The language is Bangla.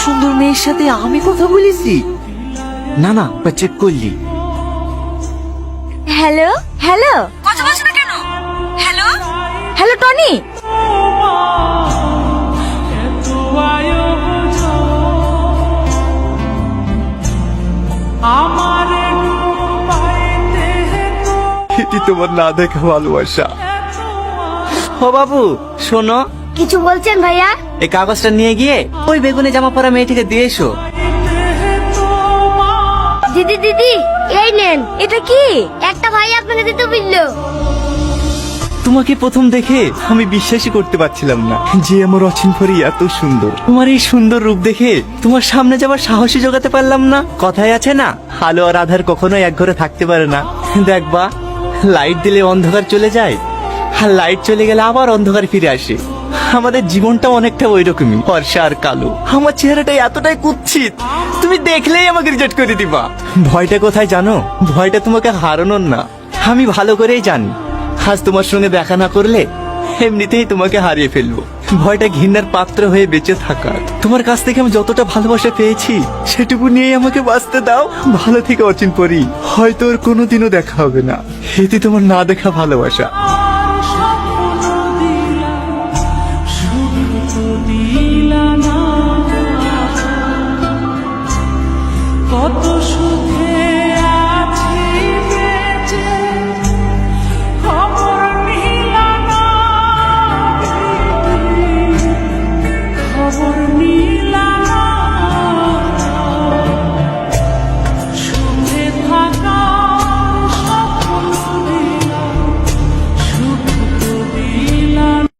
সুন্দর মেয়ের সাথে আমি কথা বলেছি? না না, চেক করলি? হ্যালো হ্যালো, কথা বলছো না কেন? Hello hello Tony. এটি তোমার না দেখা ভালোবাসা। ও বাবু শোনো, কিছু বলছেন ভাইয়া? এই কাগজটা নিয়ে গিয়ে ওই বেগুনে জামা পরা মেয়েটিকে দিয়ে এসো। দিদি দিদি এই নেন, এটা কি? একটা ভাই আপনাকে দিতে বললো। তোমাকে প্রথম দেখে আমি বিশ্বাসই করতে পারছিলাম না যে আমার অচিনফরি এত সুন্দর। তোমার এই সুন্দর রূপ দেখে তোমার সামনে যাবার সাহসী জোগাতে পারলাম না। কথায় আছে না, আলো আর আধার কখনো এক ঘরে থাকতে পারে না। দেখবা, লাইট দিলে অন্ধকার চলে যায়, আর লাইট চলে গেলে আবার অন্ধকার ফিরে আসে। আমাদের জীবনটা অনেকটা ওই রকমই, ফর্সা আর কালো। আমার চেহারাটা এতটাই কুৎসিত, তুমি দেখলেই আমাকে রিজেক্ট করে দিবা। ভয়টা কোথায় জানো? ভয়টা তোমাকে হারানোর না, আমি ভালো করেই জানি আজ তোমার সঙ্গে দেখা না করলে এমনিতেই তোমাকে হারিয়ে ফেলবো। ভয়টা ঘৃণার পাত্র হয়ে বেঁচে থাকার। তোমার কাছ থেকে আমি যতটা ভালোবাসা পেয়েছি সেটুকু নিয়েই আমাকে বাঁচতে দাও। ভালো থেকে অচিন পরি, হয়তো ওর কোনোদিনও দেখা হবে না। এতে তোমার না দেখা ভালোবাসা।